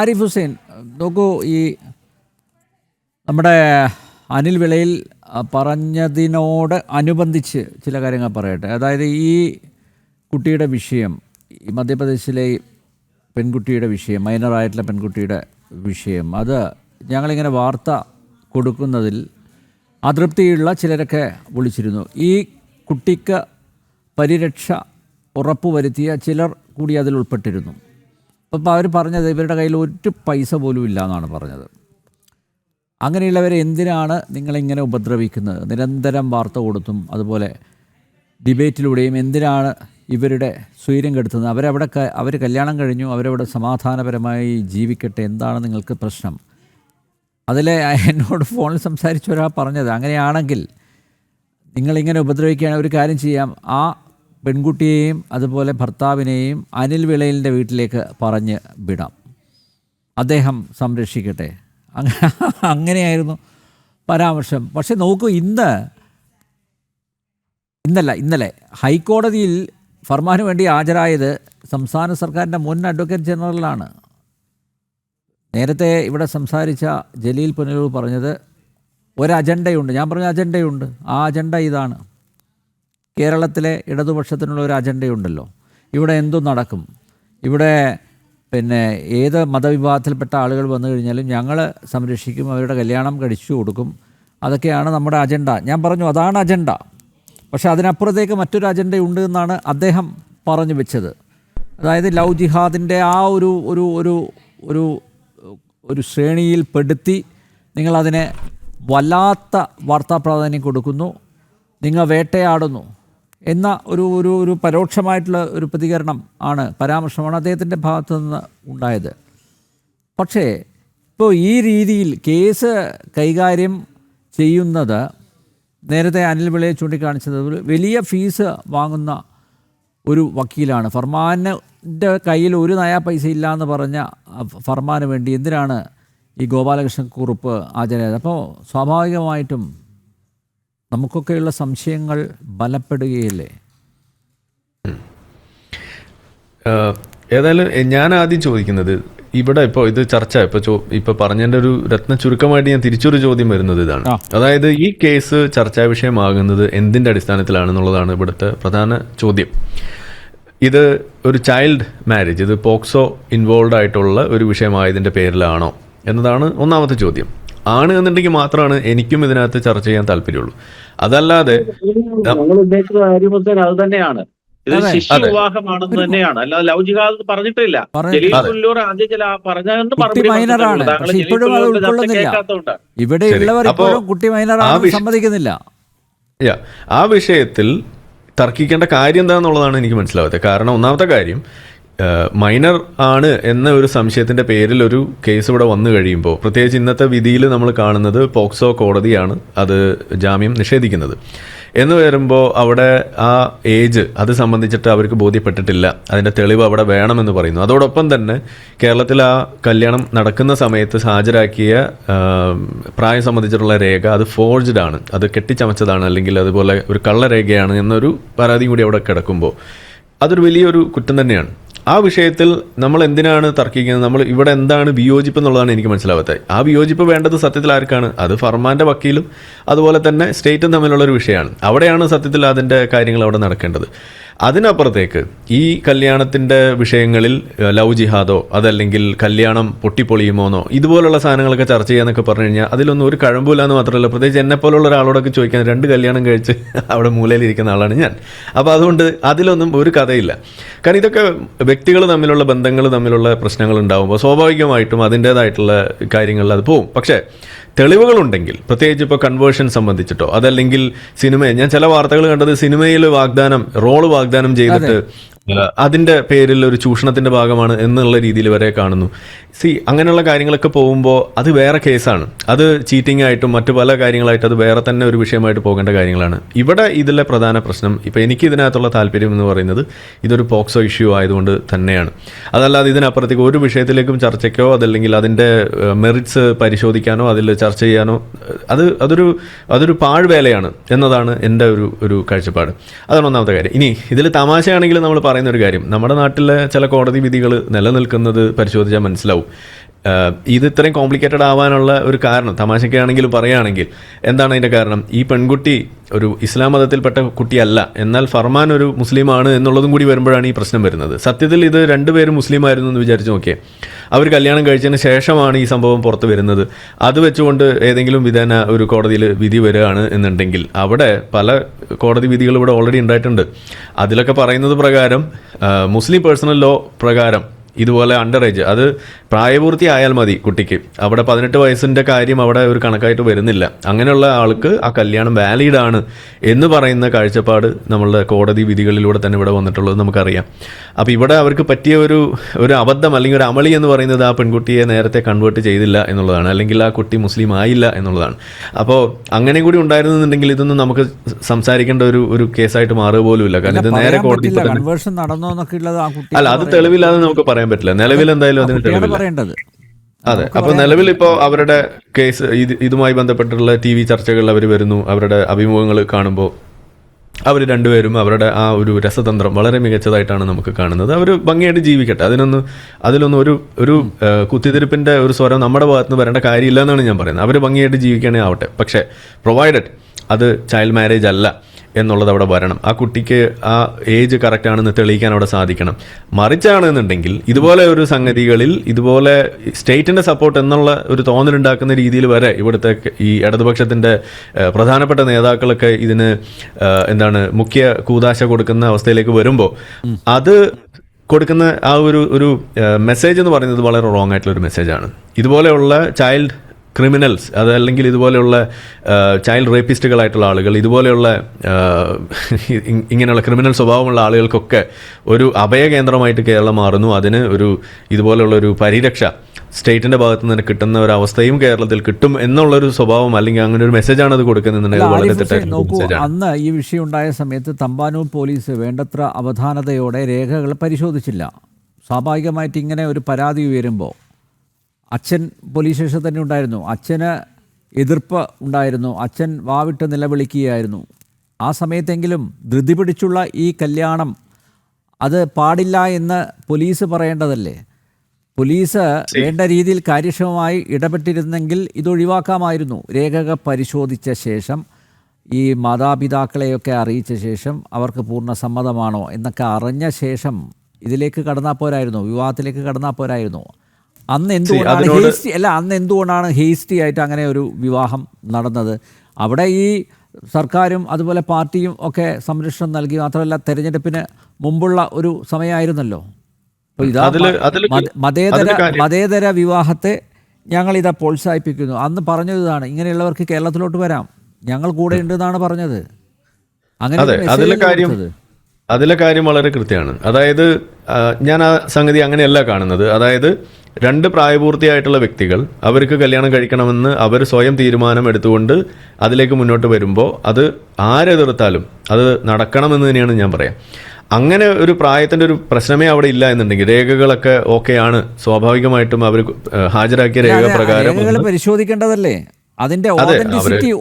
ആരിഫ് ഹുസൈൻ, നോക്കൂ, ഈ നമ്മുടെ അനിൽ വിളയിൽ പറഞ്ഞതിനോട് അനുബന്ധിച്ച് ചില കാര്യങ്ങൾ പറയട്ടെ. അതായത് ഈ കുട്ടിയുടെ വിഷയം, ഈ മധ്യപ്രദേശിലെ പെൺകുട്ടിയുടെ വിഷയം, മൈനറായിട്ടുള്ള പെൺകുട്ടിയുടെ വിഷയം, അത് ഞങ്ങളിങ്ങനെ വാർത്ത കൊടുക്കുന്നതിൽ അതൃപ്തിയുള്ള ചിലരൊക്കെ വിളിച്ചിരുന്നു. ഈ കുട്ടിക്ക് പരിരക്ഷ ഉറപ്പുവരുത്തിയ ചിലർ കൂടി അതിൽ ഉൾപ്പെട്ടിരുന്നു. അപ്പോൾ അവർ പറഞ്ഞത് ഇവരുടെ കയ്യിൽ ഒരു പൈസ പോലും ഇല്ല എന്നാണ് പറഞ്ഞത്. അങ്ങനെയുള്ളവരെ എന്തിനാണ് നിങ്ങളിങ്ങനെ ഉപദ്രവിക്കുന്നത്? നിരന്തരം വാർത്ത കൊടുത്തും അതുപോലെ ഡിബേറ്റിലൂടെയും എന്തിനാണ് ഇവരുടെ സ്വൈര്യം കെടുത്തുന്നത്? അവർ കല്യാണം കഴിഞ്ഞു, അവരവിടെ സമാധാനപരമായി ജീവിക്കട്ടെ. എന്താണ് നിങ്ങൾക്ക് പ്രശ്നം? അതിൽ എന്നോട് ഫോണിൽ സംസാരിച്ച ഒരാൾ പറഞ്ഞത്, അങ്ങനെയാണെങ്കിൽ നിങ്ങളിങ്ങനെ ഉപദ്രവിക്കുകയാണെങ്കിൽ ഒരു കാര്യം ചെയ്യാം, ആ പെൺകുട്ടിയെയും അതുപോലെ ഭർത്താവിനെയും അനിൽ വിളയിലിൻ്റെ വീട്ടിലേക്ക് പറഞ്ഞ് വിടാം, അദ്ദേഹം സംരക്ഷിക്കട്ടെ. അങ്ങനെയായിരുന്നു പരാമർശം. പക്ഷെ നോക്കൂ, ഇന്നലെ ഹൈക്കോടതിയിൽ ഫർമാന് വേണ്ടി ഹാജരായത് സംസ്ഥാന സർക്കാരിൻ്റെ മുൻ അഡ്വക്കേറ്റ് ജനറലാണ്. നേരത്തെ ഇവിടെ സംസാരിച്ച ജലീൽ പുനലൂർ പറഞ്ഞത് ഒരു അജണ്ടയുണ്ട്. ഞാൻ പറഞ്ഞ അജണ്ടയുണ്ട്. ആ അജണ്ട ഇതാണ്: കേരളത്തിലെ ഇടതുപക്ഷത്തിനുള്ള ഒരു അജണ്ടയുണ്ടല്ലോ. ഇവിടെ എന്തും നടക്കും. ഇവിടെ ഏത് മതവിഭാഗത്തിൽപ്പെട്ട ആളുകൾ വന്നു കഴിഞ്ഞാലും ഞങ്ങൾ സംരക്ഷിക്കും, അവരുടെ കല്യാണം കഴിച്ചു കൊടുക്കും. അതൊക്കെയാണ് നമ്മുടെ അജണ്ട. ഞാൻ പറഞ്ഞു അതാണ് അജണ്ട. പക്ഷേ അതിനപ്പുറത്തേക്ക് മറ്റൊരു അജണ്ടയുണ്ട് എന്നാണ് അദ്ദേഹം പറഞ്ഞു വെച്ചത്. അതായത് ലവ് ജിഹാദിൻ്റെ ആ ഒരു ശ്രേണിയിൽ പെടുത്തി നിങ്ങളതിനെ വല്ലാത്ത വാർത്താ പ്രാധാന്യം കൊടുക്കുന്നു, നിങ്ങൾ വേട്ടയാടുന്നു എന്ന ഒരു പരോക്ഷമായിട്ടുള്ള ഒരു പ്രതികരണം ആണ്, പരാമർശമാണ് അദ്ദേഹത്തിൻ്റെ ഭാഗത്തു നിന്ന് ഉണ്ടായത്. പക്ഷേ ഇപ്പോൾ ഈ രീതിയിൽ കേസ് കൈകാര്യം ചെയ്യുന്നത്, നേരത്തെ അനിൽ വിളയെ ചൂണ്ടിക്കാണിച്ചത്, വലിയ ഫീസ് വാങ്ങുന്ന ഒരു വക്കീലാണ്. ഫർമാൻ്റെ കയ്യിൽ ഒരു നയാ പൈസ ഇല്ല എന്ന് പറഞ്ഞ ഫർമാന് വേണ്ടി എന്തിനാണ് ഈ ഗോപാലകൃഷ്ണൻ കുറുപ്പ് ഹാജരായത്? അപ്പോൾ സ്വാഭാവികമായിട്ടും നമുക്കൊക്കെയുള്ള സംശയങ്ങൾ ബലപ്പെടുകയല്ലേ? ഏതായാലും ഞാൻ ആദ്യം ചോദിക്കുന്നത്, ഇവിടെ ഇപ്പോൾ ഇത് ചർച്ച ഇപ്പോൾ പറഞ്ഞതിൻ്റെ ഒരു രത്ന ചുരുക്കമായിട്ട് ഞാൻ തിരിച്ചൊരു ചോദ്യം വരുന്നത് ഇതാണ്. അതായത് ഈ കേസ് ചർച്ചാ വിഷയമാകുന്നത് എന്തിൻ്റെ അടിസ്ഥാനത്തിലാണെന്നുള്ളതാണ് ഇവിടുത്തെ പ്രധാന ചോദ്യം. ഇത് ഒരു ചൈൽഡ് മാരേജ്, ഇത് പോക്സോ ഇൻവോൾവ് ആയിട്ടുള്ള ഒരു വിഷയമായതിൻ്റെ പേരിലാണോ എന്നതാണ് ഒന്നാമത്തെ ചോദ്യം. ആണ് എന്നുണ്ടെങ്കിൽ മാത്രമാണ് എനിക്കും ഇതിനകത്ത് ചർച്ച ചെയ്യാൻ താല്പര്യമുള്ളൂ. അതല്ലാതെ അത് തന്നെയാണ്, ഇത് ശിശു വിവാഹമാണെന്ന് തന്നെയാണ്, അല്ലാതെ ലവ് ജിഹാദ് പറഞ്ഞിട്ടില്ല. ആ വിഷയത്തിൽ തർക്കിക്കേണ്ട കാര്യം എന്താണെന്നുള്ളതാണ് എനിക്ക് മനസ്സിലാവാത്തത്. കാരണം ഒന്നാമത്തെ കാര്യം, മൈനർ ആണ് എന്ന ഒരു സംശയത്തിൻ്റെ പേരിൽ ഒരു കേസ് ഇവിടെ വന്നു കഴിയുമ്പോൾ, പ്രത്യേകിച്ച് ഇന്നത്തെ വിധിയിൽ നമ്മൾ കാണുന്നത് പോക്സോ കോടതിയാണ് അത് ജാമ്യം നിഷേധിക്കുന്നത് എന്ന് വരുമ്പോൾ, അവിടെ ആ ഏജ് അത് സംബന്ധിച്ചിട്ട് അവർക്ക് ബോധ്യപ്പെട്ടിട്ടില്ല, അതിൻ്റെ തെളിവ് അവിടെ വേണമെന്ന് പറയുന്നു. അതോടൊപ്പം തന്നെ കേരളത്തിൽ ആ കല്യാണം നടക്കുന്ന സമയത്ത് ഹാജരാക്കിയ പ്രായം സംബന്ധിച്ചിട്ടുള്ള രേഖ അത് ഫോർജ്ഡ് ആണ്, അത് കെട്ടിച്ചമച്ചതാണ്, അല്ലെങ്കിൽ അതുപോലെ ഒരു കള്ളരേഖയാണ് എന്നൊരു പരാതി കൂടി അവിടെ കിടക്കുമ്പോൾ അതൊരു വലിയൊരു കുറ്റം തന്നെയാണ്. ആ വിഷയത്തിൽ നമ്മൾ എന്തിനാണ് തർക്കിക്കുന്നത്? നമ്മൾ ഇവിടെ എന്താണ് വിയോജിപ്പ് എന്നുള്ളതാണ് എനിക്ക് മനസ്സിലാവാത്തത്. ആ വിയോജിപ്പ് വേണ്ടത് സത്യത്തിൽ ആർക്കാണ്? അത് ഫർമാൻ്റെ വക്കീലും അതുപോലെ തന്നെ സ്റ്റേറ്റും തമ്മിലുള്ളൊരു വിഷയമാണ്. അവിടെയാണ് സത്യത്തിൽ അതിൻ്റെ കാര്യങ്ങൾ അവിടെ നടക്കേണ്ടത്. അതിനപ്പുറത്തേക്ക് ഈ കല്യാണത്തിൻ്റെ വിഷയങ്ങളിൽ ലവ് ജിഹാദോ അതല്ലെങ്കിൽ കല്യാണം പൊട്ടിപ്പൊളിയുമോന്നോ ഇതുപോലുള്ള സാധനങ്ങളൊക്കെ ചർച്ച ചെയ്യാന്നൊക്കെ പറഞ്ഞു കഴിഞ്ഞാൽ അതിലൊന്നും ഒരു കഴമ്പില്ല എന്ന് മാത്രമല്ല, പ്രത്യേകിച്ച് എന്നെപ്പോലുള്ള ഒരാളോടൊക്കെ ചോദിക്കാൻ 2 കല്യാണം കഴിച്ച് അവിടെ മൂലയിലിരിക്കുന്ന ആളാണ് ഞാൻ. അപ്പോൾ അതുകൊണ്ട് അതിലൊന്നും ഒരു കഥയില്ല. കാരണം ഇതൊക്കെ വ്യക്തികൾ തമ്മിലുള്ള ബന്ധങ്ങൾ തമ്മിലുള്ള പ്രശ്നങ്ങൾ ഉണ്ടാകുമ്പോൾ സ്വാഭാവികമായിട്ടും അതിൻ്റേതായിട്ടുള്ള കാര്യങ്ങളിൽ അത് പോവും. പക്ഷേ തെളിവുകളുണ്ടെങ്കിൽ, പ്രത്യേകിച്ച് ഇപ്പോൾ കൺവേർഷൻ സംബന്ധിച്ചിട്ടോ അതല്ലെങ്കിൽ ഞാൻ ചില വാർത്തകൾ കണ്ടത് സിനിമയിൽ റോള് വാഗ്ദാനം ചെയ്തിട്ട് അതിൻ്റെ പേരിൽ ഒരു ചൂഷണത്തിൻ്റെ ഭാഗമാണ് എന്നുള്ള രീതിയിൽ വരെ കാണുന്നു. അങ്ങനെയുള്ള കാര്യങ്ങളൊക്കെ പോകുമ്പോൾ അത് വേറെ കേസാണ്. അത് ചീറ്റിംഗ് ആയിട്ടും മറ്റു പല കാര്യങ്ങളായിട്ട് അത് വേറെ തന്നെ ഒരു വിഷയമായിട്ട് പോകേണ്ട കാര്യങ്ങളാണ്. ഇവിടെ ഇതിലെ പ്രധാന പ്രശ്നം, ഇപ്പോൾ എനിക്ക് ഇതിനകത്തുള്ള താല്പര്യം എന്ന് പറയുന്നത് ഇതൊരു പോക്സോ ഇഷ്യൂ ആയതുകൊണ്ട് തന്നെയാണ്. അതല്ലാതെ ഇതിനപ്പുറത്തേക്ക് ഒരു വിഷയത്തിലേക്കും ചർച്ചയ്ക്കോ അതല്ലെങ്കിൽ അതിൻ്റെ മെറിറ്റ്സ് പരിശോധിക്കാനോ അതിൽ ചർച്ച ചെയ്യാനോ അതൊരു പാഴ്വേലയാണ് എന്നതാണ് എൻ്റെ ഒരു കാഴ്ചപ്പാട്. അതാണ് ഒന്നാമത്തെ കാര്യം. ഇനി ഇതിൽ തമാശയാണെങ്കിലും നമ്മൾ പറയുന്നൊരു കാര്യം, നമ്മുടെ നാട്ടിലെ ചില കോടതി വിധികൾ നിലനിൽക്കുന്നത് പരിശോധിച്ചാൽ മനസ്സിലാവും. ഇത് ഇത്രയും കോംപ്ലിക്കേറ്റഡ് ആവാനുള്ള ഒരു കാരണം തമാശയ്ക്കാണെങ്കിലും പറയുകയാണെങ്കിൽ എന്താണ് അതിൻ്റെ കാരണം? ഈ പെൺകുട്ടി ഒരു ഇസ്ലാം മതത്തിൽപ്പെട്ട കുട്ടിയല്ല, എന്നാൽ ഫർമാൻ ഒരു മുസ്ലിമാണ് എന്നുള്ളതും കൂടി വരുമ്പോഴാണ് ഈ പ്രശ്നം വരുന്നത്. സത്യത്തിൽ ഇത് രണ്ടുപേരും മുസ്ലിം ആയിരുന്നു എന്ന് വിചാരിച്ച് നോക്കിയേ. അവർ കല്യാണം കഴിച്ചതിന് ശേഷമാണ് ഈ സംഭവം പുറത്ത് വരുന്നത്. അത് വെച്ചുകൊണ്ട് ഏതെങ്കിലും വിധേന ഒരു കോടതിയിൽ വിധി വരികയാണ് എന്നുണ്ടെങ്കിൽ അവിടെ പല കോടതി വിധികൾ ഇവിടെ ഓൾറെഡി ഉണ്ടായിട്ടുണ്ട്. അതിലൊക്കെ പറയുന്നത് പ്രകാരം മുസ്ലിം പേഴ്സണൽ ലോ പ്രകാരം ഇതുപോലെ അണ്ടർ ഏജ്, അത് പ്രായപൂർത്തിയായാൽ മതി കുട്ടിക്ക്. അവിടെ 18 വയസ്സിൻ്റെ കാര്യം അവിടെ ഒരു കണക്കായിട്ട് വരുന്നില്ല. അങ്ങനെയുള്ള ആൾക്ക് ആ കല്യാണം വാലിഡ് ആണ് എന്ന് പറയുന്ന കാഴ്ചപ്പാട് നമ്മളുടെ കോടതി വിധികളിലൂടെ തന്നെ ഇവിടെ വന്നിട്ടുള്ളത് നമുക്കറിയാം. അപ്പോൾ ഇവിടെ അവർക്ക് പറ്റിയ ഒരു അബദ്ധം അല്ലെങ്കിൽ ഒരു അമളി എന്ന് പറയുന്നത് ആ പെൺകുട്ടിയെ നേരത്തെ കൺവേർട്ട് ചെയ്തില്ല എന്നുള്ളതാണ്, അല്ലെങ്കിൽ ആ കുട്ടി മുസ്ലിം ആയില്ല എന്നുള്ളതാണ്. അപ്പോൾ അങ്ങനെ കൂടി ഉണ്ടായിരുന്നുണ്ടെങ്കിൽ ഇതൊന്നും നമുക്ക് സംസാരിക്കേണ്ട ഒരു കേസായിട്ട് മാറുക പോലുമില്ല. കാരണം ഇത് നേരെ കോടതി അല്ല, അത് തെളിവില്ലാതെ നമുക്ക് പറയാൻ പറ്റില്ല. നിലവിൽ എന്തായാലും അതിന് തെളിവില്ല. അതെ. അപ്പോൾ നിലവിൽ ഇപ്പോൾ അവരുടെ കേസ് ഇതുമായി ബന്ധപ്പെട്ടുള്ള TV ചർച്ചകളിൽ അവർ വരുന്നു. അവരുടെ അഭിമുഖങ്ങൾ കാണുമ്പോൾ അവർ രണ്ടുപേരും അവരുടെ ആ ഒരു രസതന്ത്രം വളരെ മികച്ചതായിട്ടാണ് നമുക്ക് കാണുന്നത്. അവർ ഭംഗിയായിട്ട് ജീവിക്കട്ടെ, അതിലൊന്നും ഒരു കുത്തിത്തിരിപ്പിൻ്റെ ഒരു സ്വരം നമ്മുടെ ഭാഗത്ത് നിന്ന് വരേണ്ട കാര്യമില്ല എന്നാണ് ഞാൻ പറയുന്നത്. അവർ ഭംഗിയായിട്ട് ജീവിക്കണേ ആവട്ടെ. പക്ഷേ പ്രൊവൈഡഡ് അത് ചൈൽഡ് മാരേജ് അല്ല എന്നുള്ളത് അവിടെ വരണം. ആ കുട്ടിക്ക് ആ ഏജ് കറക്റ്റ് ആണെന്ന് തെളിയിക്കാൻ അവിടെ സാധിക്കണം. മറിച്ചാണെന്നുണ്ടെങ്കിൽ ഇതുപോലെ ഒരു സംഗതികളിൽ ഇതുപോലെ സ്റ്റേറ്റിൻ്റെ സപ്പോർട്ട് എന്നുള്ള ഒരു തോന്നലുണ്ടാക്കുന്ന രീതിയിൽ വരെ ഇവിടുത്തെ ഈ ഇടതുപക്ഷത്തിൻ്റെ പ്രധാനപ്പെട്ട നേതാക്കളൊക്കെ ഇതിന് മുഖ്യ കൂതാശ കൊടുക്കുന്ന അവസ്ഥയിലേക്ക് വരുമ്പോൾ അത് കൊടുക്കുന്ന ആ ഒരു മെസ്സേജ് എന്ന് പറയുന്നത് വളരെ റോങ് ആയിട്ടുള്ളൊരു മെസ്സേജാണ്. ഇതുപോലെയുള്ള ചൈൽഡ് ക്രിമിനൽസ്, അതല്ലെങ്കിൽ ഇതുപോലെയുള്ള ചൈൽഡ് റേപ്പിസ്റ്റുകളായിട്ടുള്ള ആളുകൾ, ഇതുപോലെയുള്ള ഇങ്ങനെയുള്ള ക്രിമിനൽ സ്വഭാവമുള്ള ആളുകൾക്കൊക്കെ ഒരു അഭയകേന്ദ്രമായിട്ട് കേരളം മാറുന്നു. അതിന് ഇതുപോലെയുള്ളൊരു പരിരക്ഷ സ്റ്റേറ്റിൻ്റെ ഭാഗത്ത് നിന്ന് കിട്ടുന്ന ഒരു അവസ്ഥയും കേരളത്തിൽ കിട്ടും എന്നുള്ളൊരു സ്വഭാവം, അല്ലെങ്കിൽ അങ്ങനെ ഒരു മെസ്സേജാണ് അത് കൊടുക്കുന്നുണ്ടെങ്കിൽ വളരെ തെറ്റായിട്ടുള്ള. അന്ന് ഈ വിഷയം ഉണ്ടായ സമയത്ത് തമ്പാനൂർ പോലീസ് വേണ്ടത്ര അവധാനതയോടെ രേഖകൾ പരിശോധിച്ചില്ല. സ്വാഭാവികമായിട്ട് ഇങ്ങനെ ഒരു പരാതി ഉയരുമ്പോൾ അച്ഛൻ പോലീസ് സ്റ്റേഷനിൽ തന്നെ ഉണ്ടായിരുന്നു. അച്ഛന് എതിർപ്പ് ഉണ്ടായിരുന്നു. അച്ഛൻ വാവിട്ട് നിലവിളിക്കുകയായിരുന്നു. ആ സമയത്തെങ്കിലും ധൃതി പിടിച്ചുള്ള ഈ കല്യാണം അത് പാടില്ല എന്ന് പോലീസ് പറയേണ്ടതല്ലേ? പോലീസ് വേണ്ട രീതിയിൽ കാര്യക്ഷമമായി ഇടപെട്ടിരുന്നെങ്കിൽ ഇതൊഴിവാക്കാമായിരുന്നു. രേഖകൾ പരിശോധിച്ച ശേഷം ഈ മാതാപിതാക്കളെയൊക്കെ അറിയിച്ച ശേഷം അവർക്ക് പൂർണ്ണ സമ്മതമാണോ എന്നൊക്കെ അറിഞ്ഞ ശേഷം ഇതിലേക്ക് കടന്നാൽ പോരായിരുന്നു, വിവാഹത്തിലേക്ക് കടന്നാൽ പോരായിരുന്നു. അന്ന് എന്തുകൊണ്ടാണ് ഹേസ്റ്റി ആയിട്ട് അങ്ങനെ ഒരു വിവാഹം നടന്നത്? അവിടെ ഈ സർക്കാരും അതുപോലെ പാർട്ടിയും ഒക്കെ സംരക്ഷണം നൽകി. മാത്രമല്ല തെരഞ്ഞെടുപ്പിന് മുമ്പുള്ള ഒരു സമയമായിരുന്നല്ലോ. അപ്പോൾ ഇതാ മതേതര വിവാഹത്തെ ഞങ്ങളിതാ പ്രോത്സാഹിപ്പിക്കുന്നു. അന്ന് പറഞ്ഞതാണ് ഇങ്ങനെയുള്ളവർക്ക് കേരളത്തിലോട്ട് വരാം, ഞങ്ങൾ കൂടെ ഉണ്ട് എന്നാണ് പറഞ്ഞത്. അങ്ങനെ അതിലെ കാര്യം വളരെ കൃത്യമാണ്. അതായത് ഞാൻ ആ സംഗതി അങ്ങനെയല്ല കാണുന്നത്. അതായത് രണ്ട് പ്രായപൂർത്തിയായിട്ടുള്ള വ്യക്തികൾ അവർക്ക് കല്യാണം കഴിക്കണമെന്ന് അവർ സ്വയം തീരുമാനം എടുത്തുകൊണ്ട് അതിലേക്ക് മുന്നോട്ട് വരുമ്പോൾ അത് ആരെതിർത്താലും അത് നടക്കണമെന്ന് തന്നെയാണ് ഞാൻ പറയാം. അങ്ങനെ ഒരു പ്രായത്തിൻ്റെ ഒരു പ്രശ്നമേ അവിടെ ഇല്ല എന്നുണ്ടെങ്കിൽ രേഖകളൊക്കെ ഓക്കെയാണ്. സ്വാഭാവികമായിട്ടും അവർ ഹാജരാക്കിയ രേഖ പ്രകാരം പരിശോധിക്കേണ്ടതല്ലേ? അതിന്റെ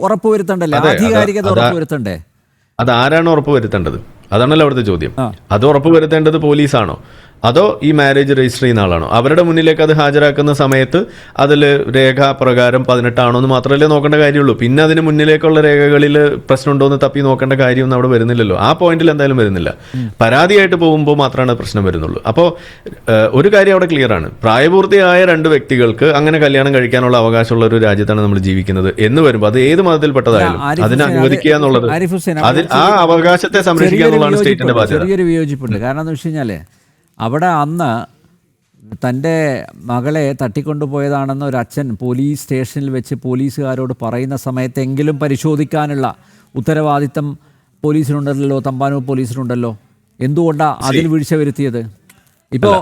ഉറപ്പുവരുത്തണ്ടല്ലേ? ആധികാരികത ഉറപ്പുവരുത്തണ്ടേ? അതാരാണ് ഉറപ്പുവരുത്തേണ്ടത്? അതാണല്ലോ അവിടുത്തെ ചോദ്യം. അത് ഉറപ്പുവരുത്തേണ്ടത് പോലീസാണോ അതോ ഈ മാരേജ് രജിസ്റ്റർ ചെയ്യുന്ന ആളാണോ? അവരുടെ മുന്നിലേക്ക് അത് ഹാജരാക്കുന്ന സമയത്ത് അതിൽ രേഖ പ്രകാരം 18 ആണോ എന്ന് മാത്രമല്ലേ നോക്കേണ്ട കാര്യമുള്ളൂ. പിന്നെ അതിന് മുന്നിലേക്കുള്ള രേഖകളിൽ പ്രശ്നമുണ്ടോ എന്ന് തപ്പി നോക്കേണ്ട കാര്യമൊന്നും അവിടെ വരുന്നില്ലല്ലോ. ആ പോയിന്റിൽ എന്തായാലും വരുന്നില്ല. പരാതിയായിട്ട് പോകുമ്പോൾ മാത്രമാണ് പ്രശ്നം വരുന്നുള്ളൂ. അപ്പോൾ ഒരു കാര്യം അവിടെ ക്ലിയർ ആണ്. പ്രായപൂർത്തിയായ രണ്ട് വ്യക്തികൾക്ക് അങ്ങനെ കല്യാണം കഴിക്കാനുള്ള അവകാശമുള്ള ഒരു രാജ്യത്താണ് നമ്മൾ ജീവിക്കുന്നത് എന്ന് വരുമ്പോൾ അത് ഏത് മതത്തിൽപ്പെട്ടതായാലും അതിനെ അനുവദിക്കുക എന്നുള്ളത്, അതിൽ ആ അവകാശത്തെ സംരക്ഷിക്കുക എന്നുള്ളതാണ് സ്റ്റേറ്റിന്റെ ബാധ്യത. ചെറിയൊരു വിയോജിപ്പുണ്ട്. കാരണം എന്ന് വെച്ച് കഴിഞ്ഞാൽ അവിടെ അന്ന് തൻ്റെ മകളെ തട്ടിക്കൊണ്ടുപോയതാണെന്ന് ഒരു അച്ഛൻ പോലീസ് സ്റ്റേഷനിൽ വെച്ച് പോലീസുകാരോട് പറയുന്ന സമയത്തെങ്കിലും പരിശോധിക്കാനുള്ള ഉത്തരവാദിത്തം പോലീസിനുണ്ടല്ലോ, തമ്പാനൂർ പോലീസിനുണ്ടല്ലോ. എന്തുകൊണ്ടാണ് അതിൽ വീഴ്ച വരുത്തിയത്? ഇപ്പോൾ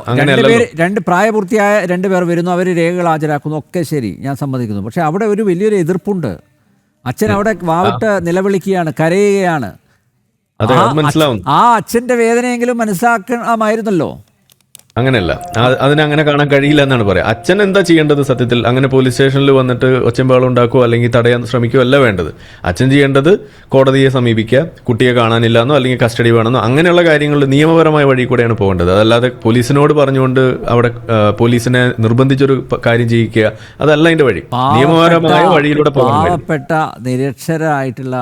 രണ്ട് പ്രായപൂർത്തിയായ 2 പേർ വരുന്നു, അവർ രേഖകൾ ഹാജരാക്കുന്നു, ഒക്കെ ശരി, ഞാൻ സമ്മതിക്കുന്നു. പക്ഷേ അവിടെ ഒരു വലിയൊരു എതിർപ്പുണ്ട്. അച്ഛൻ അവിടെ വാവിട്ട് നിലവിളിക്കുകയാണ്, കരയുകയാണ്. ആ അച്ഛൻ്റെ വേദനയെങ്കിലും മനസ്സിലാക്കണമായിരുന്നല്ലോ. അങ്ങനെയല്ല, അതിനെ അങ്ങനെ കാണാൻ കഴിയില്ല എന്നാണ് പറയാം. അച്ഛൻ എന്താ ചെയ്യേണ്ടത് സത്യത്തിൽ? അങ്ങനെ പോലീസ് സ്റ്റേഷനിൽ വന്നിട്ട് ഒച്ചമ്പാളം ഉണ്ടാക്കുകയോ അല്ലെങ്കിൽ തടയാൻ ശ്രമിക്കുകയോ അല്ല വേണ്ടത്. അച്ഛൻ ചെയ്യേണ്ടത് കോടതിയെ സമീപിക്കുക, കുട്ടിയെ കാണാനില്ല എന്നോ അല്ലെങ്കിൽ കസ്റ്റഡി വേണമെന്നോ അങ്ങനെയുള്ള കാര്യങ്ങളിൽ നിയമപരമായ വഴി കൂടെയാണ് പോകേണ്ടത്. അതല്ലാതെ പോലീസിനോട് പറഞ്ഞുകൊണ്ട് അവിടെ പോലീസിനെ നിർബന്ധിച്ചൊരു കാര്യം ചെയ്യിക്കുക, അതല്ല അതിന്റെ വഴി. നിയമപരമായ വഴിയിലൂടെ പോകാൻ കഴിയും. പാവപ്പെട്ട നിരക്ഷരായിട്ടുള്ള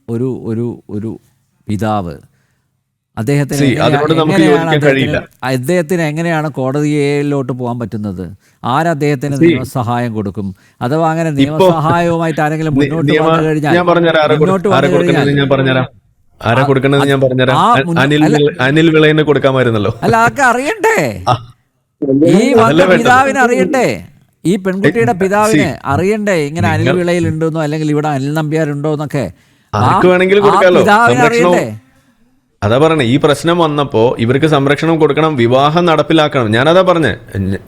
ഒരു ഒരു ഒരു പിതാവ് അദ്ദേഹത്തിന് എങ്ങനെയാണ് കോടതിയിലോട്ട് പോകാൻ പറ്റുന്നത്? ആരദ്ദേഹത്തിന് നിയമസഹായം കൊടുക്കും? അഥവാ അങ്ങനെ നിയമസഹായവുമായിട്ട് ആരെങ്കിലും മുന്നോട്ട് വന്നു കഴിഞ്ഞാൽ ആരാ കൊടുക്കണമെന്ന് ഞാൻ പറഞ്ഞുതരാം. അനിൽ വിളയിന് കൊടുക്കാമായിരുന്നല്ലോ. അല്ല, ആർക്ക് അറിയണ്ടേ? ഈ പിതാവിന് അറിയണ്ടേ? ഈ പെൺകുട്ടിയുടെ പിതാവിന് അറിയണ്ടേ ഇങ്ങനെ അനിൽ വിളയിൽ ഉണ്ടോന്നോ അല്ലെങ്കിൽ ഇവിടെ അനിൽ നമ്പ്യാരുണ്ടോ എന്നൊക്കെ? ആർക്ക് വേണമെങ്കിലും കൊടുക്കാമല്ലോ. പിതാവിന് അറിയണ്ടേ? അതാ പറഞ്ഞേ, ഈ പ്രശ്നം വന്നപ്പോൾ ഇവർക്ക് സംരക്ഷണം കൊടുക്കണം, വിവാഹം നടപ്പിലാക്കണം. ഞാനതാ പറഞ്ഞേ,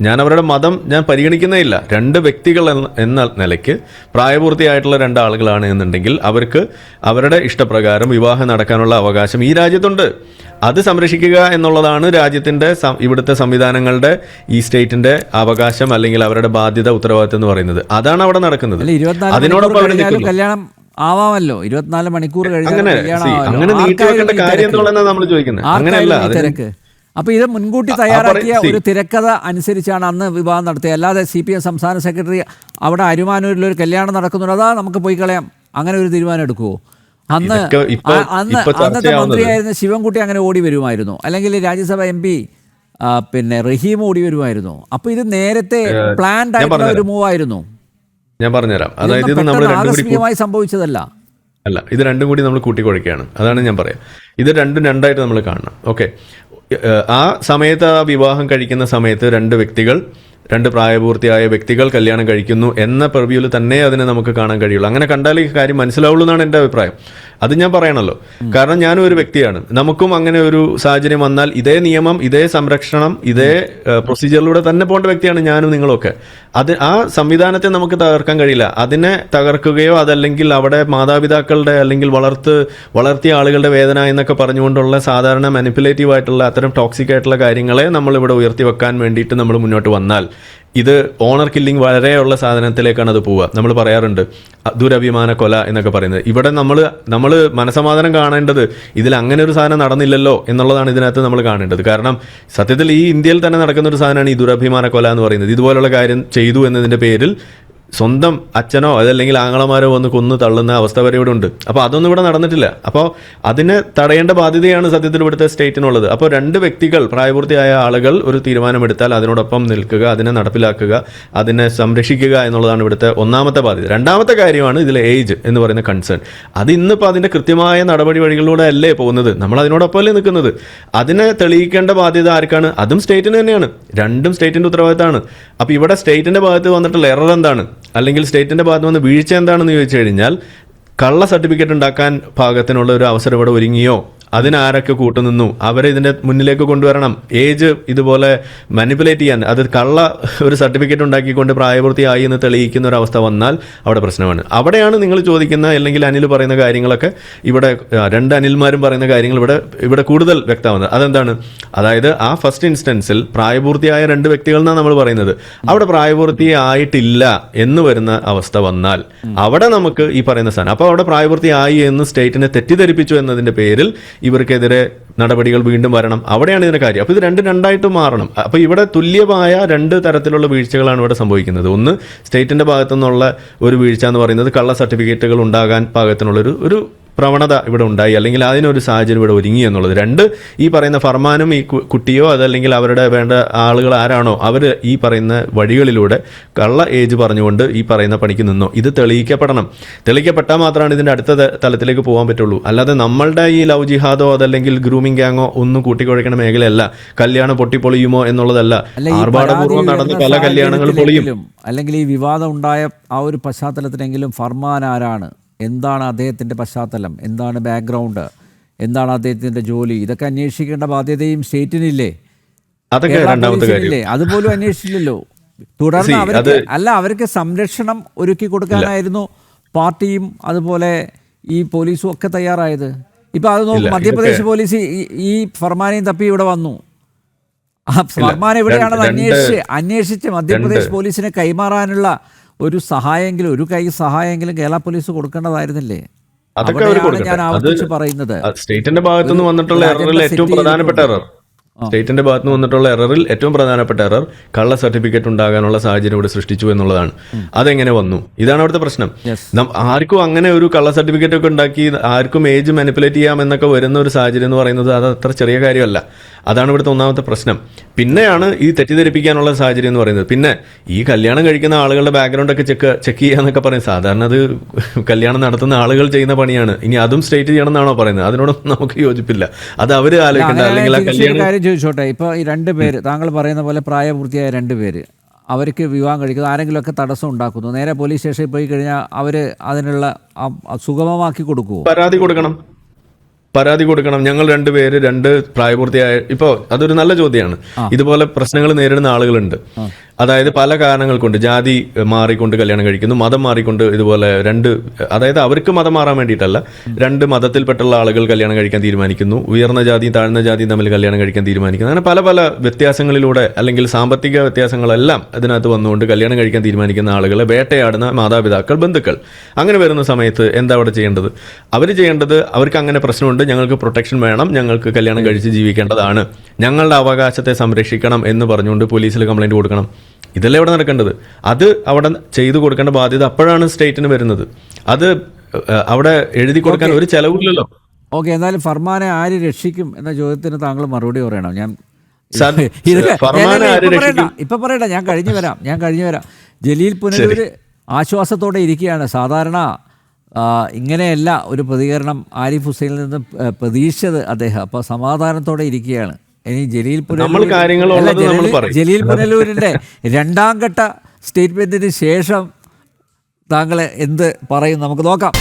ഞാൻ അവരുടെ മതം ഞാൻ പരിഗണിക്കുന്നേയില്ല. രണ്ട് വ്യക്തികൾ എന്ന നിലയ്ക്ക് പ്രായപൂർത്തിയായിട്ടുള്ള രണ്ടാളുകളാണ് എന്നുണ്ടെങ്കിൽ അവർക്ക് അവരുടെ ഇഷ്ടപ്രകാരം വിവാഹം നടക്കാനുള്ള അവകാശം ഈ രാജ്യത്തുണ്ട്. അത് സംരക്ഷിക്കുക എന്നുള്ളതാണ് രാജ്യത്തിന്റെ ഇവിടുത്തെ സംവിധാനങ്ങളുടെ ഈ സ്റ്റേറ്റിന്റെ അവകാശം അല്ലെങ്കിൽ അവരുടെ ബാധ്യത, ഉത്തരവാദിത്തം എന്ന് പറയുന്നത്. അതാണ് അവിടെ നടക്കുന്നത്. അതിനോടൊപ്പം അവർ കല്യാണം ആവാമല്ലോ, 24 മണിക്കൂർ അങ്ങനെ നീട്ടിവെക്കേണ്ട കാര്യം എന്തുകൊണ്ടാണ് നമ്മൾ ചോദിക്കുന്നത്? അങ്ങനെയല്ല തിരക്ക്. അപ്പൊ ഇത് മുൻകൂട്ടി തയ്യാറാക്കിയ ഒരു തിരക്കഥ അനുസരിച്ചാണ് അന്ന് വിവാഹം നടത്തിയത്. അല്ലാതെ CPM സംസ്ഥാന സെക്രട്ടറി അവിടെ അരുമാനൂരിൽ ഒരു കല്യാണം നടക്കുന്നുണ്ട്, അതാ നമുക്ക് പോയി കളയാം, അങ്ങനെ ഒരു തീരുമാനം എടുക്കുമോ? അന്നത്തെ മന്ത്രിയായിരുന്ന ശിവൻകുട്ടി അങ്ങനെ ഓടി വരുമായിരുന്നു, അല്ലെങ്കിൽ രാജ്യസഭ MP പിന്നെ റഹീം ഓടി വരുമായിരുന്നു. അപ്പൊ ഇത് നേരത്തെ പ്ലാൻഡ് ആയിട്ടുള്ള ഒരു മൂവായിരുന്നു. ഞാൻ പറഞ്ഞുതരാം. അതായത് ഇത് നമ്മൾ സംഭവിച്ചതല്ല, അല്ല, ഇത് രണ്ടും കൂടി നമ്മൾ കൂട്ടിക്കുഴയ്ക്കുകയാണ്. അതാണ് ഞാൻ പറയാം. ഇത് രണ്ടായിട്ട് നമ്മൾ കാണണം. ഓക്കെ, ആ സമയത്ത് ആ വിവാഹം കഴിക്കുന്ന സമയത്ത് രണ്ട് പ്രായപൂർത്തിയായ വ്യക്തികൾ കല്യാണം കഴിക്കുന്നു എന്ന പ്രിവ്യൂവിൽ തന്നെ അതിനെ നമുക്ക് കാണാൻ കഴിയുള്ളൂ. അങ്ങനെ കണ്ടാലേ ഈ കാര്യം മനസ്സിലാവുള്ളൂ എന്നാണ് എൻ്റെ അഭിപ്രായം. അത് ഞാൻ പറയണല്ലോ, കാരണം ഞാനും ഒരു വ്യക്തിയാണ്. നമുക്കും അങ്ങനെ ഒരു സാഹചര്യം വന്നാൽ ഇതേ നിയമം, ഇതേ സംരക്ഷണം, ഇതേ പ്രൊസീജിയറിലൂടെ തന്നെ പോകേണ്ട വ്യക്തിയാണ് ഞാനും നിങ്ങളൊക്കെ. ആ സംവിധാനത്തെ നമുക്ക് തകർക്കാൻ കഴിയില്ല. അതിനെ തകർക്കുകയോ അതല്ലെങ്കിൽ അവിടെ മാതാപിതാക്കളുടെ അല്ലെങ്കിൽ വളർത്തിയ ആളുകളുടെ വേദന എന്നൊക്കെ പറഞ്ഞുകൊണ്ടുള്ള സാധാരണ മാനിപ്പുലേറ്റീവ് ആയിട്ടുള്ള അത്തരം ടോക്സിക് ആയിട്ടുള്ള കാര്യങ്ങളെ നമ്മളിവിടെ ഉയർത്തി വെക്കാൻ വേണ്ടിയിട്ട് നമ്മൾ മുന്നോട്ട് വന്നാൽ ഇത് ഓണർ കില്ലിംഗ് വളരെയുള്ള സാധനത്തിലേക്കാണ് അത് പോവുക. നമ്മൾ പറയാറുണ്ട് ദുരഭിമാന കൊല എന്നൊക്കെ പറയുന്നത്. ഇവിടെ നമ്മൾ മനസമാധാനം കാണേണ്ടത് ഇതിൽ അങ്ങനെ ഒരു സാധനം നടന്നില്ലല്ലോ എന്നുള്ളതാണ് ഇതിനകത്ത് നമ്മൾ കാണേണ്ടത്. കാരണം സത്യത്തിൽ ഈ ഇന്ത്യയിൽ തന്നെ നടക്കുന്ന ഒരു സാധനമാണ് ഈ ദുരഭിമാന കൊല എന്ന് പറയുന്നത്. ഇതുപോലുള്ള കാര്യം ചെയ്തു എന്നതിൻ്റെ പേരിൽ സ്വന്തം അച്ഛനോ അതല്ലെങ്കിൽ ആങ്ങളമാരോ വന്ന് കൊന്നു തള്ളുന്ന അവസ്ഥ വരെ ഇവിടെ ഉണ്ട്. അപ്പോൾ അതൊന്നും ഇവിടെ നടന്നിട്ടില്ല. അപ്പോൾ അതിനെ തടയേണ്ട ബാധ്യതയാണ് സത്യത്തിൽ ഇവിടുത്തെ സ്റ്റേറ്റിനുള്ളത്. അപ്പോൾ രണ്ട് വ്യക്തികൾ, പ്രായപൂർത്തിയായ ആളുകൾ ഒരു തീരുമാനമെടുത്താൽ അതിനോടൊപ്പം നിൽക്കുക, അതിനെ നടപ്പിലാക്കുക, അതിനെ സംരക്ഷിക്കുക എന്നുള്ളതാണ് ഇവിടുത്തെ ഒന്നാമത്തെ ബാധ്യത. രണ്ടാമത്തെ കാര്യമാണ് ഇതിലെ ഏജ് എന്ന് പറയുന്ന കൺസേൺ. അത് ഇന്നിപ്പോൾ അതിൻ്റെ കൃത്യമായ നടപടി വഴികളിലൂടെ അല്ലേ പോകുന്നത്, നമ്മൾ അതിനോടൊപ്പമല്ലേ നിൽക്കുന്നത്. അതിനെ തെളിയിക്കേണ്ട ബാധ്യത ആർക്കാണ്? അതും സ്റ്റേറ്റിന് തന്നെയാണ്. രണ്ടും സ്റ്റേറ്റിൻ്റെ ഉത്തരവാദിത്തമാണ്. അപ്പോൾ ഇവിടെ സ്റ്റേറ്റിൻ്റെ ഭാഗത്ത് വന്നിട്ടുള്ള എറർ എന്താണ്, അല്ലെങ്കിൽ സ്റ്റേറ്റിൻ്റെ ഭാഗത്ത് വന്ന് വീഴ്ച എന്താണെന്ന് ചോദിച്ചു കഴിഞ്ഞാൽ, കള്ള സർട്ടിഫിക്കറ്റ് ഉണ്ടാക്കാൻ പാകത്തിനുള്ള ഒരു അവസരം ഇവിടെ ഒരുങ്ങിയോ, അതിനാരൊക്കെ കൂട്ടുനിന്നു, അവരെ ഇതിൻ്റെ മുന്നിലേക്ക് കൊണ്ടുവരണം. ഏജ് ഇതുപോലെ മാനിപ്പുലേറ്റ് ചെയ്യാൻ, അത് കള്ള ഒരു സർട്ടിഫിക്കറ്റ് ഉണ്ടാക്കിക്കൊണ്ട് പ്രായപൂർത്തിയായി എന്ന് തെളിയിക്കുന്ന ഒരു അവസ്ഥ വന്നാൽ അവിടെ പ്രശ്നമാണ്. അവിടെയാണ് നിങ്ങൾ ചോദിക്കുന്ന അല്ലെങ്കിൽ അനിൽ പറയുന്ന കാര്യങ്ങളൊക്കെ ഇവിടെ രണ്ട് അനിൽമാരും പറയുന്ന കാര്യങ്ങൾ ഇവിടെ കൂടുതൽ വ്യക്തമാവുന്നത്. അതെന്താണ്? അതായത് ആ ഫസ്റ്റ് ഇൻസ്റ്റൻസിൽ പ്രായപൂർത്തിയായ രണ്ട് വ്യക്തികൾ എന്നാണ് നമ്മൾ പറയുന്നത്. അവിടെ പ്രായപൂർത്തിയായിട്ടില്ല എന്ന് വരുന്ന അവസ്ഥ വന്നാൽ അവിടെ നമുക്ക് ഈ പറയുന്ന സാധനം, അപ്പോൾ അവിടെ പ്രായപൂർത്തിയായി എന്ന് സ്റ്റേറ്റിനെ തെറ്റിദ്ധരിപ്പിച്ചു എന്നതിൻ്റെ പേരിൽ ഇവർക്കെതിരെ നടപടികൾ വീണ്ടും വരണം. അവിടെയാണ് ഇതിന്റെ കാര്യം. അപ്പോൾ ഇത് രണ്ടായിട്ട് മാറണം. അപ്പോൾ ഇവിടെ തുല്യമായ രണ്ട് തരത്തിലുള്ള വീഴ്ചകളാണ് ഇവിടെ സംഭവിക്കുന്നത്. ഒന്ന്, സ്റ്റേറ്റിന്റെ ഭാഗത്തു നിന്നുള്ള ഒരു വീഴ്ച എന്ന് പറയുന്നത് കള്ള സർട്ടിഫിക്കറ്റുകൾ ഉണ്ടാകാൻ പാകത്തിനുള്ളൊരു പ്രവണത ഇവിടെ ഉണ്ടായി, അല്ലെങ്കിൽ അതിനൊരു സാഹചര്യം ഇവിടെ ഒരുങ്ങി എന്നുള്ളത്. രണ്ട്, ഈ പറയുന്ന ഫർമാനും ഈ കുട്ടിയോ അതല്ലെങ്കിൽ അവരുടെ വേണ്ട ആളുകൾ ആരാണോ അവർ ഈ പറയുന്ന വഴികളിലൂടെ കള്ള ഏജ് പറഞ്ഞുകൊണ്ട് ഈ പറയുന്ന പണിക്ക് നിന്നോ. ഇത് തെളിയിക്കപ്പെട്ടാൽ മാത്രമാണ് ഇതിൻ്റെ അടുത്ത തലത്തിലേക്ക് പോകാൻ പറ്റുള്ളൂ. അല്ലാതെ നമ്മളുടെ ഈ ലവ് ജിഹാദോ അതല്ലെങ്കിൽ ഗ്രൂമിംഗ് ഗ്യാങ്ങോ ഒന്നും കൂട്ടിക്കുഴയ്ക്കുന്ന മേഖലയല്ല. കല്യാണം പൊട്ടിപ്പൊളിയുമോ എന്നുള്ളതല്ല. ആർഭാടപൂർവ്വം നടന്ന പല കല്യാണങ്ങളും പൊളിയും. അല്ലെങ്കിൽ ഈ വിവാദം ഉണ്ടായ ആ ഒരു പശ്ചാത്തലത്തിലെങ്കിലും ഫർമാൻ ആരാണ്, എന്താണ് അദ്ദേഹത്തിൻ്റെ പശ്ചാത്തലം, എന്താണ് ബാക്ക്ഗ്രൗണ്ട്, എന്താണ് അദ്ദേഹത്തിൻ്റെ ജോലി, ഇതൊക്കെ അന്വേഷിക്കേണ്ട ബാധ്യതയും സ്റ്റേറ്റിനില്ലേ? അതൊക്കെ രണ്ടാമത്തെ കാര്യം. അതുപോലും അന്വേഷിച്ചില്ലല്ലോ. തുടർന്ന് അവർക്ക് സംരക്ഷണം ഒരുക്കി കൊടുക്കാനായിരുന്നു പാർട്ടിയും അതുപോലെ ഈ പോലീസും ഒക്കെ തയ്യാറായത്. ഇപ്പം അത് നോക്കും, മധ്യപ്രദേശ് പോലീസ് ഈ ഫർമാനെയും തപ്പി ഇവിടെ വന്നു. ഫർമാൻ എവിടെയാണെന്ന് അന്വേഷിച്ച് മധ്യപ്രദേശ് പോലീസിനെ കൈമാറാനുള്ള ഒരു സഹായമെങ്കിലും, ഒരു കൈ സഹായമെങ്കിലും കേരള പോലീസ് കൊടുക്കേണ്ടതായിരുന്നില്ലേ? അതൊക്കെ അവർ കൊടുക്കട്ടെ. ഞാൻ ആവർത്തിച്ച് പറയുന്നത് സ്റ്റേറ്റിന്റെ ഭാഗത്തുനിന്ന് വന്നിട്ടുള്ള എററിൽ ഏറ്റവും പ്രധാനപ്പെട്ട എറർ സ്റ്റേറ്റിന്റെ ഭാഗത്ത് നിന്ന് വന്നിട്ടുള്ള എററിൽ ഏറ്റവും പ്രധാനപ്പെട്ട എറർ കള്ള സർട്ടിഫിക്കറ്റ് ഉണ്ടാകാനുള്ള സാഹചര്യം ഇവിടെ സൃഷ്ടിച്ചു എന്നുള്ളതാണ്. അതെങ്ങനെ വന്നു? ഇതാണ് അവിടുത്തെ പ്രശ്നം. ആർക്കും അങ്ങനെ ഒരു കള്ള സർട്ടിഫിക്കറ്റ് ഒക്കെ ഉണ്ടാക്കി ആർക്കും ഏജ് മാനിപ്പുലേറ്റ് ചെയ്യാം എന്നൊക്കെ വരുന്ന ഒരു സാഹചര്യം എന്ന് പറയുന്നത് അത് അത്ര ചെറിയ കാര്യമല്ല. അതാണ് ഇവിടുത്തെ ഒന്നാമത്തെ പ്രശ്നം. പിന്നെയാണ് ഈ തെറ്റിദ്ധരിപ്പിക്കാനുള്ള സാഹചര്യം എന്ന് പറയുന്നത്. പിന്നെ ഈ കല്യാണം കഴിക്കുന്ന ആളുകളുടെ ബാക്ക്ഗ്രൗണ്ട് ഒക്കെ ചെക്ക് ചെയ്യാന്നൊക്കെ പറയും. സാധാരണ അത് കല്യാണം നടത്തുന്ന ആളുകൾ ചെയ്യുന്ന പണിയാണ്. ഇനി അതും സ്റ്റേറ്റ് ചെയ്യണം എന്നാണോ പറയുന്നത്? അതിനോടൊന്നും നമുക്ക് യോജിപ്പില്ല. അത് അവര് ആലോചിക്കേണ്ട. അല്ലെങ്കിൽ ആ കല്യാണം ചോദിച്ചോട്ടെ, ഇപ്പോൾ ഈ 2 പേര് താങ്കൾ പറയുന്ന പോലെ പ്രായപൂർത്തിയായ 2 പേര് അവർക്ക് വിവാഹം കഴിക്കുന്നു, ആരെങ്കിലുമൊക്കെ തടസ്സം ഉണ്ടാക്കുന്നു, നേരെ പോലീസ് സ്റ്റേഷനിൽ പോയി കഴിഞ്ഞാൽ അവർ അതിനുള്ള സുഗമമാക്കി കൊടുക്കുമോ? പരാതി കൊടുക്കണം. ഞങ്ങൾ 2 പേര് 2 പ്രായപൂർത്തിയായ, ഇപ്പോൾ അതൊരു നല്ല ചോദ്യമാണ്. ഇതുപോലെ പ്രശ്നങ്ങൾ നേരിടുന്ന ആളുകളുണ്ട്. അതായത് പല കാരണങ്ങൾ കൊണ്ട് ജാതി മാറിക്കൊണ്ട് കല്യാണം കഴിക്കുന്നു, മതം മാറിക്കൊണ്ട് ഇതുപോലെ അതായത് അവർക്ക് മതം മാറാൻ വേണ്ടിയിട്ടല്ല, 2 മതത്തിൽപ്പെട്ടുള്ള ആളുകൾ കല്യാണം കഴിക്കാൻ തീരുമാനിക്കുന്നു, ഉയർന്ന ജാതിയും താഴ്ന്ന ജാതിയും തമ്മിൽ കല്യാണം കഴിക്കാൻ തീരുമാനിക്കുന്നു. അങ്ങനെ പല പല വ്യത്യാസങ്ങളിലൂടെ അല്ലെങ്കിൽ സാമ്പത്തിക വ്യത്യാസങ്ങളെല്ലാം ഇതിനകത്ത് വന്നുകൊണ്ട് കല്യാണം കഴിക്കാൻ തീരുമാനിക്കുന്ന ആളുകളെ വേട്ടയാടുന്ന മാതാപിതാക്കൾ, ബന്ധുക്കൾ. അങ്ങനെ വരുന്ന സമയത്ത് എന്താ അവിടെ ചെയ്യേണ്ടത്? അവർ ചെയ്യേണ്ടത്, അവർക്ക് അങ്ങനെ പ്രശ്നമുണ്ട്, ഞങ്ങൾക്ക് പ്രൊട്ടക്ഷൻ വേണം, ഞങ്ങൾക്ക് കല്യാണം കഴിച്ച് ജീവിക്കേണ്ടതാണ്, ഞങ്ങളുടെ അവകാശത്തെ സംരക്ഷിക്കണം എന്ന് പറഞ്ഞുകൊണ്ട് പോലീസിൽ കംപ്ലൈൻറ്റ് കൊടുക്കണം. ഇതല്ലേ ഇവിടെ നടക്കേണ്ടത്. അത് അവിടെ ചെയ്തു കൊടുക്കേണ്ട ബാധ്യത അപ്പോഴാണ് സ്റ്റേറ്റിന് വരുന്നത്. അത് അവിടെ എഴുതി കൊടുക്കാൻ ഒരു ചെലവില്ലല്ലോ. ഓക്കെ, എന്നാലും ഫർമാനെ ആര് രക്ഷിക്കും എന്ന ചോദ്യത്തിന് താങ്കൾ മറുപടി പറയണം. ഇപ്പൊ പറയണ്ട, ഞാൻ കഴിഞ്ഞു വരാം. ജലീൽ പുനലൂര് ആശ്വാസത്തോടെ ഇരിക്കുകയാണ്. സാധാരണ ഇങ്ങനെയല്ല ഒരു പ്രതികരണം ആരിഫ് ഹുസൈനിൽ നിന്ന് പ്രതീക്ഷിച്ചത് അദ്ദേഹം. അപ്പോൾ സമാധാനത്തോടെ ഇരിക്കുകയാണ്. ഇനി ജലീൽ പുനലൂരിൻ്റെ 2ാം ഘട്ട സ്റ്റേറ്റ്മെൻറ്റിന് ശേഷം താങ്കൾ എന്ത് പറയും നമുക്ക് നോക്കാം.